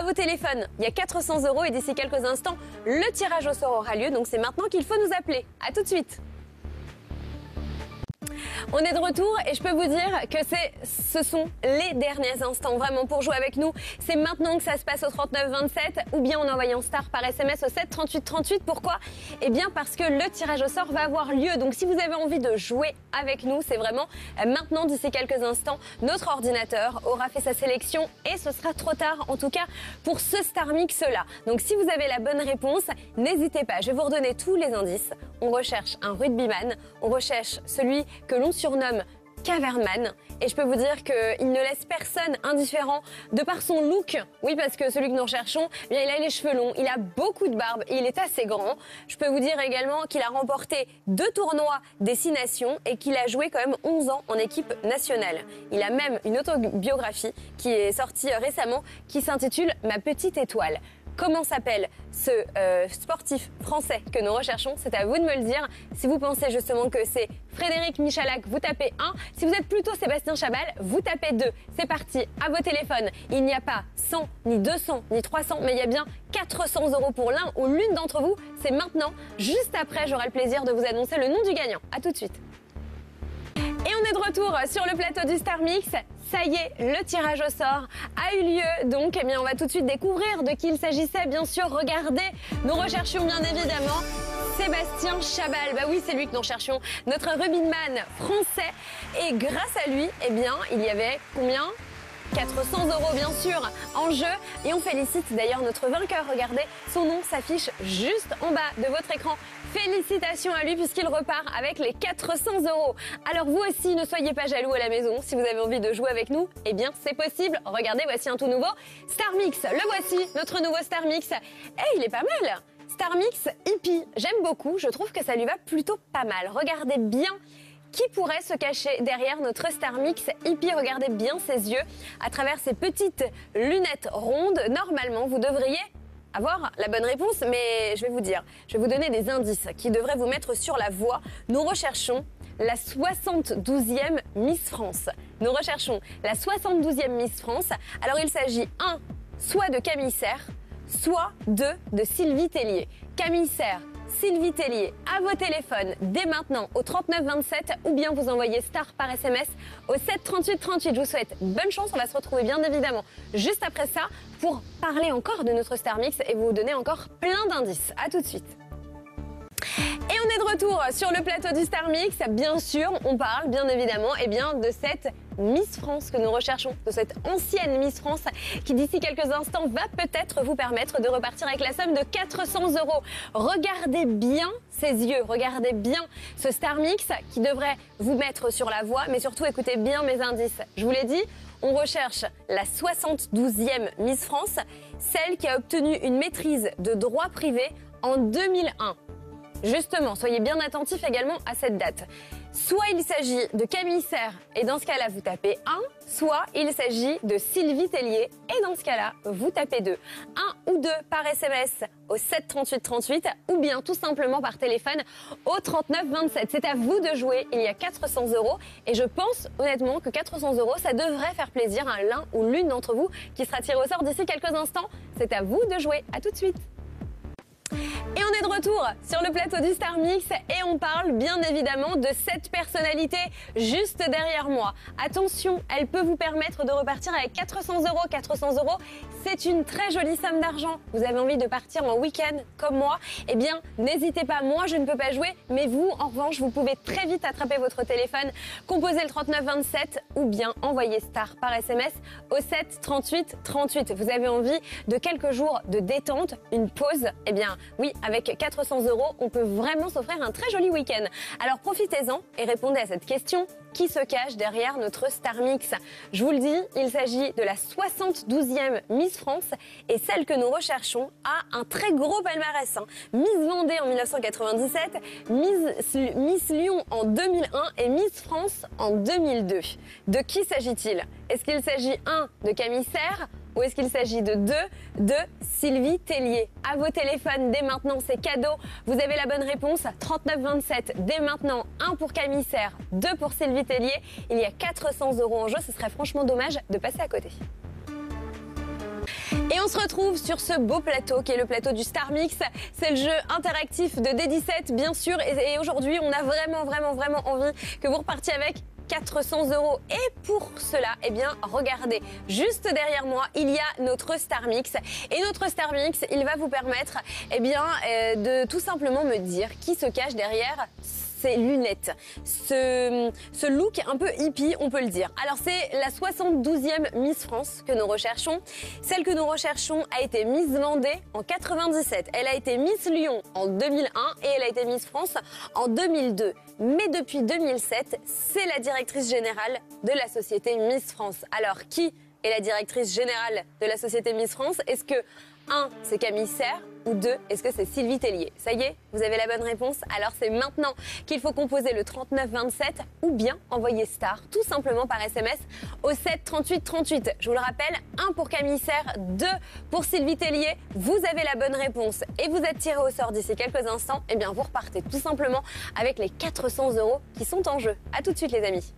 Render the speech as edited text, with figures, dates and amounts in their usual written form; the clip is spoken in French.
à vos téléphones. Il y a 400 € et d'ici quelques instants, le tirage au sort aura lieu. Donc c'est maintenant qu'il faut nous appeler. À tout de suite. On est de retour et je peux vous dire que ce sont les derniers instants vraiment pour jouer avec nous. C'est maintenant que ça se passe au 3927 ou bien en envoyant star par SMS au 7 38 38. Pourquoi? Eh bien parce que le tirage au sort va avoir lieu. Donc si vous avez envie de jouer avec nous, c'est vraiment maintenant, d'ici quelques instants, notre ordinateur aura fait sa sélection et ce sera trop tard en tout cas pour ce Star Mix là. Donc si vous avez la bonne réponse, n'hésitez pas, je vais vous redonner tous les indices. On recherche un rugbyman, on recherche celui que l'on surnomme Caverman et je peux vous dire qu'il ne laisse personne indifférent de par son look. Oui, parce que celui que nous recherchons, eh bien, il a les cheveux longs, il a beaucoup de barbe et il est assez grand. Je peux vous dire également qu'il a remporté 2 tournois Destination et qu'il a joué quand même 11 ans en équipe nationale. Il a même une autobiographie qui est sortie récemment qui s'intitule « Ma petite étoile ». Comment s'appelle ce sportif français que nous recherchons? C'est à vous de me le dire. Si vous pensez justement que c'est Frédéric Michalak, vous tapez 1. Si vous êtes plutôt Sébastien Chabal, vous tapez 2. C'est parti, à vos téléphones. Il n'y a pas 100, ni 200, ni 300, mais il y a bien 400 € pour l'un ou l'une d'entre vous. C'est maintenant. Juste après, j'aurai le plaisir de vous annoncer le nom du gagnant. À tout de suite. Et on est de retour sur le plateau du Star Mix. Ça y est, le tirage au sort a eu lieu. Donc, eh bien, on va tout de suite découvrir de qui il s'agissait. Bien sûr, regardez, nous recherchions bien évidemment Sébastien Chabal. Bah oui, c'est lui que nous recherchions, notre rugbyman français. Et grâce à lui, eh bien, il y avait combien ? 400 € bien sûr en jeu et on félicite d'ailleurs notre vainqueur. Regardez, son nom s'affiche juste en bas de votre écran. Félicitations à lui puisqu'il repart avec les 400 €. Alors vous aussi, ne soyez pas jaloux à la maison. Si vous avez envie de jouer avec nous, eh bien c'est possible. Regardez, voici un tout nouveau Star Mix. Le voici, notre nouveau Star Mix. Il est pas mal. Star Mix hippie, j'aime beaucoup. Je trouve que ça lui va plutôt pas mal. Regardez bien. Qui pourrait se cacher derrière notre Star Mix hippie? Regardez bien ses yeux à travers ces petites lunettes rondes. Normalement, vous devriez avoir la bonne réponse, mais je vais vous dire, je vais vous donner des indices qui devraient vous mettre sur la voie. Nous recherchons la 72e Miss France. Nous recherchons la 72e Miss France. Alors il s'agit soit de Camille Serre, soit de Sylvie Tellier. Camille Serre, Sylvie Tellier, à vos téléphones dès maintenant au 3927 ou bien vous envoyez star par SMS au 7 38 38. Je vous souhaite bonne chance. On va se retrouver bien évidemment juste après ça pour parler encore de notre Star Mix et vous donner encore plein d'indices. À tout de suite. Et on est de retour sur le plateau du Star Mix. Bien sûr, on parle bien évidemment de cette Miss France que nous recherchons, de cette ancienne Miss France qui d'ici quelques instants va peut-être vous permettre de repartir avec la somme de 400 €. Regardez bien ses yeux, regardez bien ce Star Mix qui devrait vous mettre sur la voie, mais surtout écoutez bien mes indices. Je vous l'ai dit, on recherche la 72e Miss France, celle qui a obtenu une maîtrise de droit privé en 2001. Justement, soyez bien attentifs également à cette date. Soit il s'agit de Camille Serre, et dans ce cas-là, vous tapez 1, soit il s'agit de Sylvie Tellier, et dans ce cas-là, vous tapez 2. 1 ou 2 par SMS au 7 38 38, ou bien tout simplement par téléphone au 39 27. C'est à vous de jouer, il y a 400 €, et je pense honnêtement que 400 €, ça devrait faire plaisir à l'un ou l'une d'entre vous qui sera tiré au sort d'ici quelques instants. C'est à vous de jouer, à tout de suite. Et on est de retour sur le plateau du Star Mix et on parle bien évidemment de cette personnalité juste derrière moi. Attention, elle peut vous permettre de repartir avec 400 €. 400 €, c'est une très jolie somme d'argent. Vous avez envie de partir en week-end comme moi? Eh bien, n'hésitez pas. Moi, je ne peux pas jouer, mais vous, en revanche, vous pouvez très vite attraper votre téléphone, composer le 39 27 ou bien envoyer star par SMS au 7 38 38. Vous avez envie de quelques jours de détente, une pause? Eh bien, oui, avec 400 €, on peut vraiment s'offrir un très joli week-end. Alors profitez-en et répondez à cette question. Qui se cache derrière notre Star Mix? Je vous le dis, il s'agit de la 72e Miss France et celle que nous recherchons a un très gros palmarès. Miss Vendée en 1997, Miss Lyon en 2001 et Miss France en 2002. De qui s'agit-il? Est-ce qu'il s'agit 1 de Camille Serre ou est-ce qu'il s'agit de 2 de Sylvie Tellier? À vos téléphones dès maintenant, c'est cadeau. Vous avez la bonne réponse, 39 27 dès maintenant, 1 pour Camille Serre, 2 pour Sylvie Tellier. Il y a 400 € en jeu, ce serait franchement dommage de passer à côté. Et on se retrouve sur ce beau plateau qui est le plateau du Star Mix. C'est le jeu interactif de D17 bien sûr et aujourd'hui on a vraiment envie que vous repartiez avec 400 €. Et pour cela, eh bien, regardez, juste derrière moi, il y a notre Star Mix. Et notre Star Mix, il va vous permettre, eh bien, de tout simplement me dire qui se cache derrière ces lunettes, ce look un peu hippie, on peut le dire. Alors c'est la 72e Miss France que nous recherchons. Celle que nous recherchons a été Miss Vendée en 97. Elle a été Miss Lyon en 2001 et elle a été Miss France en 2002. Mais depuis 2007, c'est la directrice générale de la société Miss France. Alors qui est la directrice générale de la société Miss France? Est-ce que 1, c'est Camille Serre ou 2, est-ce que c'est Sylvie Tellier? Ça y est, vous avez la bonne réponse? Alors c'est maintenant qu'il faut composer le 3927 ou bien envoyer STAR tout simplement par SMS au 7 38 38. Je vous le rappelle, 1 pour Camille Serre, 2 pour Sylvie Tellier. Vous avez la bonne réponse et vous êtes tiré au sort d'ici quelques instants. Eh bien vous repartez tout simplement avec les 400 € qui sont en jeu. À tout de suite les amis.